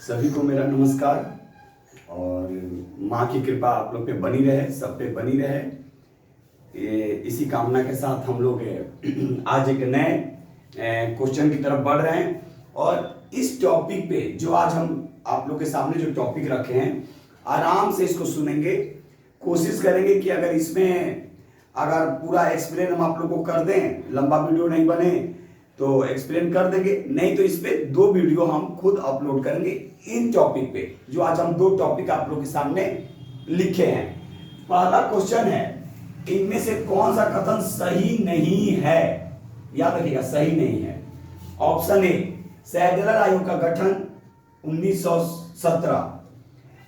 सभी को मेरा नमस्कार और माँ की कृपा आप लोग पे बनी रहे, सब पे बनी रहे। इसी कामना के साथ हम लोग आज एक नए क्वेश्चन की तरफ बढ़ रहे हैं और इस टॉपिक पे जो आज हम आप लोग के सामने जो टॉपिक रखे हैं आराम से इसको सुनेंगे। कोशिश करेंगे कि अगर इसमें अगर पूरा एक्सप्लेन हम आप लोग को कर दें, लंबा वीडियो नहीं बने तो एक्सप्लेन कर देंगे, नहीं तो इस पे 2 वीडियो हम खुद अपलोड करेंगे इन टॉपिक पे जो आज हम 2 टॉपिक आप लोग के सामने लिखे हैं। पहला क्वेश्चन है, इनमें से कौन सा कथन सही नहीं है? याद रखिएगा, सही नहीं है। ऑप्शन ए, सैजलर आयोग का गठन 1917।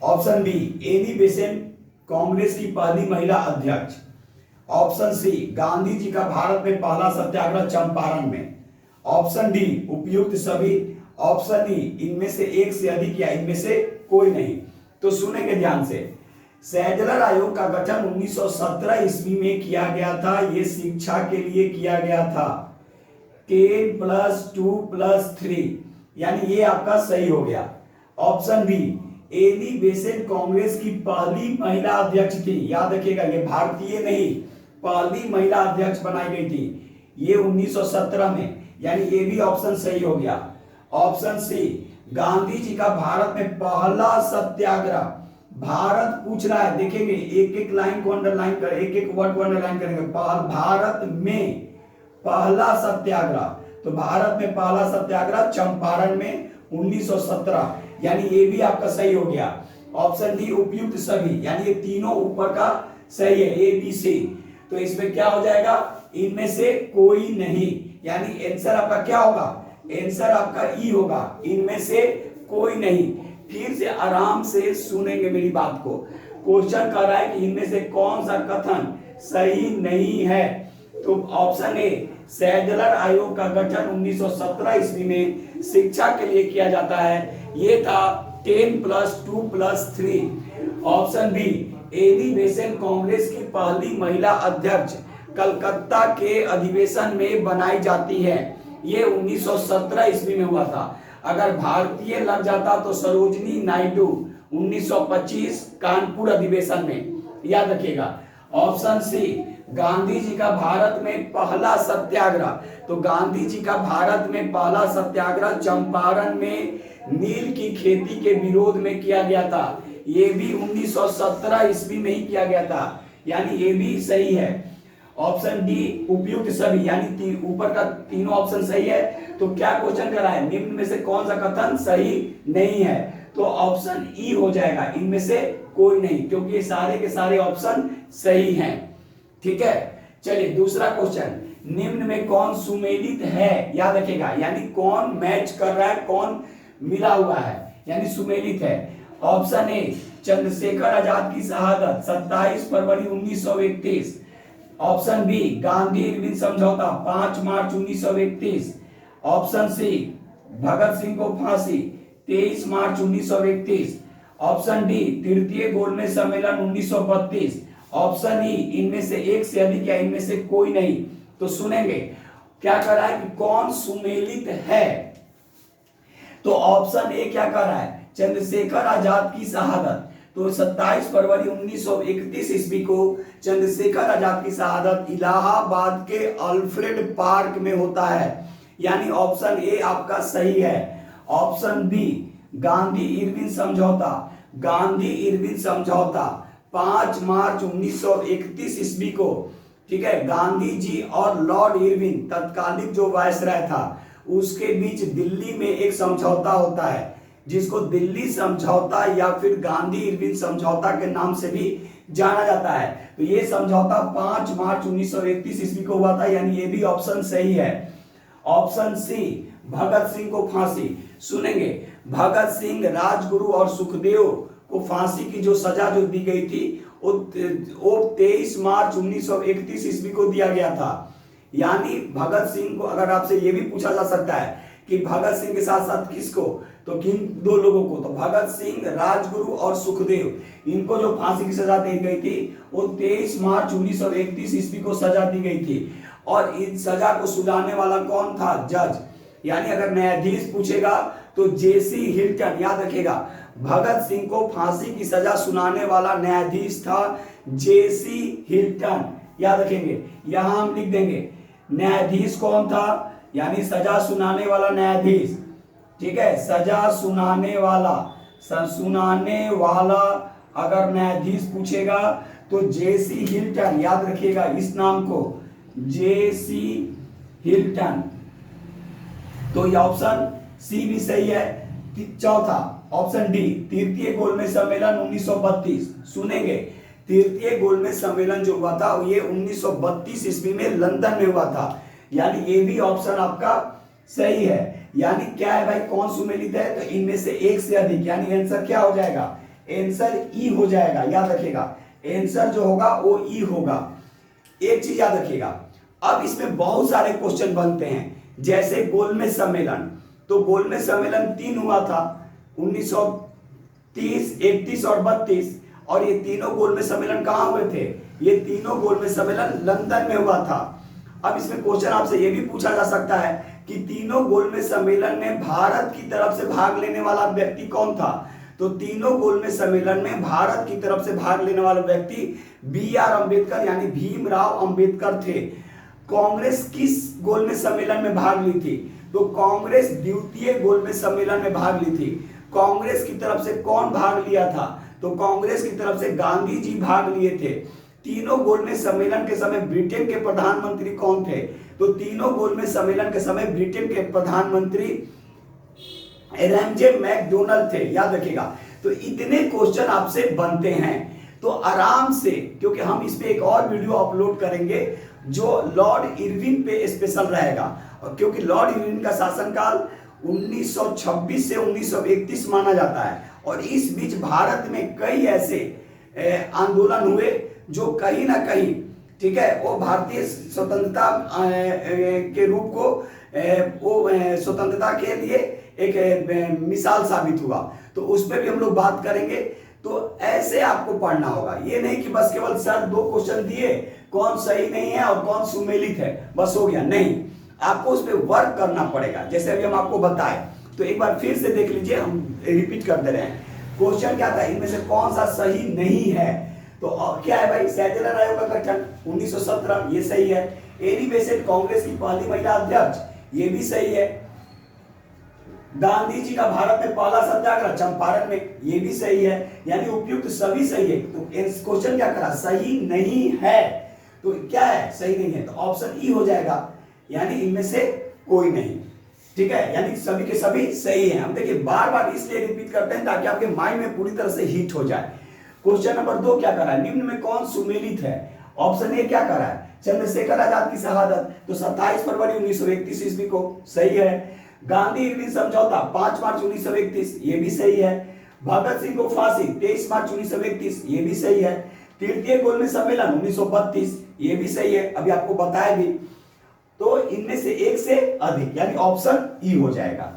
Option B, Annie Besant Congress की पहली महिला अध्यक्ष। ऑप्शन सी, गांधी जी का भारत में पहला सत्याग्रह चंपारण में। ऑप्शन डी, उपयुक्त सभी। ऑप्शन ई, इनमें से एक से अधिक या इनमें से कोई नहीं। तो सुनेंगे ध्यान से। सैजलर आयोग का गठन 1917 ईस्वी में किया गया था। यह शिक्षा के लिए किया गया था। 10+2+3 यानी ये आपका सही हो गया। Option B, Annie Besant Congress की पहली महिला अध्यक्ष थी। याद रखिएगा, ये भारतीय नहीं, पहली महिला अध्यक्ष बनाई गई थी ये 1917 में, यानी ये भी ऑप्शन सही हो गया। ऑप्शन सी, गांधी जी का भारत में पहला सत्याग्रह। भारत पूछ रहा है, देखेंगे एक एक लाइन को अंडरलाइन कर, एक एक वर्ड को अंडरलाइन करेंगे। भारत में पहला सत्याग्रह, तो भारत में पहला सत्याग्रह चंपारण में 1917, यानी ये भी आपका सही हो गया। ऑप्शन डी, उपयुक्त सभी, यानी ये तीनों ऊपर का सही है, ए बी सी। तो इसमें क्या हो जाएगा, इनमें से कोई नहीं, यानी आंसर आपका क्या होगा? आंसर आपका ई होगा, इनमें से कोई नहीं। फिर से आराम से सुनेंगे मेरी बात को। क्वेश्चन कर रहा है कि इनमें से कौन सा कथन सही नहीं है। तो ऑप्शन ए, सैजलर आयोग का गठन 1917 ईस्वी में शिक्षा के लिए किया जाता है, ये था 10+2+3। Option B, Annie Besant Congress की पहली महिला अध्यक्ष कलकत्ता के अधिवेशन में बनाई जाती है, ये 1917 ईस्वी में हुआ था। अगर भारतीय लग जाता तो सरोजनी नायडू 1925 कानपुर अधिवेशन में, याद रखिएगा। ऑप्शन सी, गांधी जी का भारत में पहला सत्याग्रह, तो गांधी जी का भारत में पहला सत्याग्रह चंपारण में नील की खेती के विरोध में किया गया था, ये भी 1917 ईस्वी में ही किया गया था, यानी ये भी सही है। ऑप्शन डी, उपयुक्त सभी, यानी ऊपर का तीनों ऑप्शन सही है। तो क्या क्वेश्चन कर रहा है, निम्न में से कौन सा कथन सही नहीं है? तो ऑप्शन ई हो जाएगा, इनमें से कोई नहीं, क्योंकि ये सारे के सारे ऑप्शन सही हैं। ठीक है, चलिए दूसरा क्वेश्चन, निम्न में कौन सुमेलित है? याद रखिएगा, यानी कौन मैच कर रहा है, कौन मिला हुआ है, यानी सुमेलित है। ऑप्शन ए, चंद्रशेखर आजाद की शहादत 27 फरवरी 1931। ऑप्शन बी, गांधी इरविन समझौता 5 मार्च 1931। ऑप्शन सी, भगत सिंह को फांसी 23 मार्च 1931। ऑप्शन डी, तृतीय गोलमेज सम्मेलन 1932। ऑप्शन ई, इनमें से एक से अधिक या इनमें से कोई नहीं। तो सुनेंगे क्या कर रहा है कि कौन सुमेलित है। तो ऑप्शन ए क्या कर रहा है, चंद्रशेखर आजाद की शहादत। तो 27 फरवरी 1931 ईस्वी को चंद्रशेखर आजाद की शहादत इलाहाबाद के अल्फ्रेड पार्क में होता है, यानी ऑप्शन ए आपका सही है। ऑप्शन बी, गांधी इरविन समझौता, गांधी इरविन समझौता 5 मार्च 1931 ईस्वी को, ठीक है, गांधी जी और लॉर्ड इरविन तत्कालिक जो वायसराय था उसके बीच दिल्ली में एक समझौता होता है, जिसको दिल्ली समझौता या फिर गांधी इरविन समझौता के नाम से भी जाना जाता है। तो ये समझौता 5 मार्च 1931 ईस्वी को हुआ था, यानी ये भी ऑप्शन सही है। ऑप्शन सी, भगत सिंह को फांसी। सुनेंगे, भगत सिंह, राजगुरु और सुखदेव को फांसी की जो सजा जो दी गई थी वो 23 मार्च 1931 ईस्वी को दिया गया था। यानी भगत सिंह को, अगर आपसे ये भी पूछा जा सकता है कि भगत सिंह के साथ साथ किसको, तो किन 2 लोगों को, तो भगत सिंह, राजगुरु और सुखदेव, इनको जो फांसी की सजा दी गई थी वो 23 मार्च 1931 ईस्वी को सजा दी गई थी। और इस सजा को सुनाने वाला कौन था? जज। यानी अगर न्यायाधीश पूछेगा तो जेसी हिल्टन, याद रखिएगा, भगत सिंह को फांसी की सजा सुनाने वाला न्यायाधीश था जेसी हिल्टन, याद रखेंगे। यहां हम लिख देंगे न्यायाधीश कौन था, यानी सजा सुनाने वाला न्यायाधीश, ठीक है, सजा सुनाने वाला अगर न्यायाधीश पूछेगा तो जेसी हिल्टन, याद रखिएगा इस नाम को, जेसी हिल्टन। तो ये ऑप्शन सी भी सही है। चौथा ऑप्शन डी, तृतीय गोलमेज सम्मेलन 1932, सुनेंगे, तृतीय गोलमेज सम्मेलन जो हुआ था ये 1932 ईस्वी में लंदन में हुआ था, यानी ये भी ऑप्शन आपका सही है। यानी क्या है भाई, कौन सुमेलित है, तो इनमें से एक से अधिक, यानी आंसर क्या हो जाएगा, आंसर ई हो जाएगा, याद रखिएगा, आंसर जो होगा वो ई होगा। एक चीज याद रखिएगा, अब इसमें बहुत सारे क्वेश्चन बनते हैं, जैसे गोलमेज सम्मेलन, तो गोलमेज सम्मेलन 3 हुआ था 1930, 31 और 32, और ये तीनों गोलमेज सम्मेलन कहां हुए थे, ये तीनों गोलमेज सम्मेलन लंदन में हुआ था। अब इसमें क्वेश्चन आपसे ये भी पूछा जा सकता है कि तीनों गोलमेज सम्मेलन में भारत की तरफ से भाग लेने वाला व्यक्ति कौन था, तो तीनों गोलमेज सम्मेलन में भारत की तरफ से भाग लेने वाला व्यक्ति BR अम्बेडकर यानी भीमराव अंबेडकर थे। कांग्रेस किस गोलमेज सम्मेलन में भाग ली थी, तो कांग्रेस द्वितीय गोलमेज सम्मेलन में भाग ली थी। कांग्रेस की तरफ से कौन भाग लिया था, तो कांग्रेस की तरफ से गांधी जी भाग लिए थे। तीनों गोलमेज सम्मेलन के समय ब्रिटेन के प्रधानमंत्री कौन थे, तो तीनों गोलमेज सम्मेलन के समय ब्रिटेन के प्रधानमंत्री रैमजे मैकडोनल्ड थे, याद रखिएगा। तो इतने क्वेश्चन आपसे बनते हैं, तो आराम से, क्योंकि हम इस पे एक और वीडियो अपलोड करेंगे जो लॉर्ड इरविन पे स्पेशल रहेगा, और क्योंकि लॉर्ड इरविन का शासनकाल 1926 से 1931 माना जाता है, और इस बीच भारत में कई ऐसे आंदोलन हुए जो कहीं ना कहीं, ठीक है, वो भारतीय स्वतंत्रता के रूप को, वो स्वतंत्रता के लिए एक मिसाल साबित हुआ, तो उस पर भी हम लोग बात करेंगे। तो ऐसे आपको पढ़ना होगा, ये नहीं कि बस केवल सर 2 क्वेश्चन दिए, कौन सही नहीं है और कौन सुमेलित है, बस हो गया, नहीं, आपको उस पर वर्क करना पड़ेगा। जैसे अभी हम आपको बताएं, तो एक बार फिर से देख लीजिए, हम रिपीट कर दे रहे हैं। क्वेश्चन क्या था, इनमें से कौन सा सही नहीं है, तो क्या है भाई, सैटेलर आयोग का गठन 1917, ये सही है। एनी बेसेंट कांग्रेस की पहली महिला अध्यक्ष, ये भी सही है। गांधी जी का भारत में पहला सत्याग्रह चंपारण में, ये भी सही है, यानी उपयुक्त सभी सही है। तो क्वेश्चन क्या करा, सही नहीं है, तो क्या है, सही नहीं है, तो ऑप्शन ई हो जाएगा, यानी इनमें से कोई नहीं, ठीक है, यानी सभी के सभी सही हैं। हम देखिए बार बार इसलिए रिपीट करते हैं ताकि आपके माइंड में पूरी तरह से हिट हो जाए। क्वेश्चन नंबर 2 क्या करा है, निम्न में कौन सुमेलित है, ऑप्शन ए क्या करा है, चंद्रशेखर आजाद की शहादत, तो 27 फरवरी 1931 ईस्वी को, सही है। गांधी इरविन समझौता 5 मार्च 1931, ये भी सही है। भगत सिंह को फांसी 23 मार्च 1931, ये भी सही है। तृतीय गोलमेज सम्मेलन 1932, ये भी सही है, अभी आपको बताया भी। तो इनमें से एक से अधिक, यानी ऑप्शन ई हो जाएगा।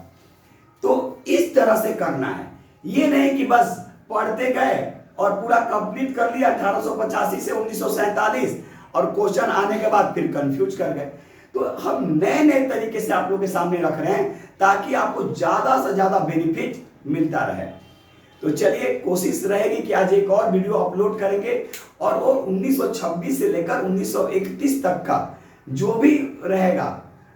तो इस तरह से करना है, ये नहीं कि बस पढ़ते गए और पूरा कंप्लीट कर लिया 1885 से 1947 और क्वेश्चन आने के बाद फिर कंफ्यूज कर गए। तो हम नए नए तरीके से आप लोगों के सामने रख रहे हैं ताकि आपको ज्यादा से ज्यादा बेनिफिट मिलता रहे। तो चलिए, कोशिश रहेगी कि आज एक और वीडियो अपलोड करेंगे, और वो 1926 से लेकर 1931 तक का जो भी रहेगा,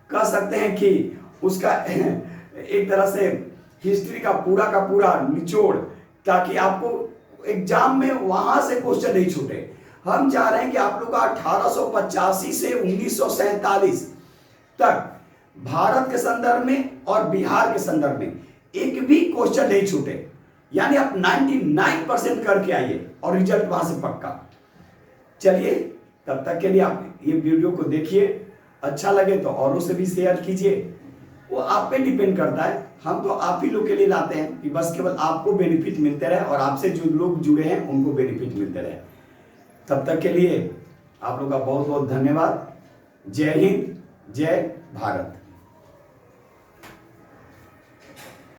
कह सकते हैं कि उसका एक तरह से हिस्ट्री का पूरा निचोड़, ताकि आपको एग्जाम में वहां से क्वेश्चन नहीं छूटे। हम चाह रहे हैं कि आप लोग का 1885 से 1947 तक भारत के संदर्भ में और बिहार के संदर्भ में एक भी क्वेश्चन नहीं छूटे, यानी आप 99% करके आइए और रिजल्ट वहां से पक्का। चलिए, तब तक के लिए आप ये वीडियो को देखिए, अच्छा लगे तो औरों से भी शेयर कीजिए, वो आप पे डिपेंड करता है। हम तो आप ही लोग के लिए लाते हैं कि बस केवल आपको बेनिफिट मिलते रहे और आपसे जो लोग जुड़े हैं उनको बेनिफिट मिलते रहे। तब तक के लिए आप लोग का बहुत बहुत धन्यवाद। जय हिंद, जय भारत।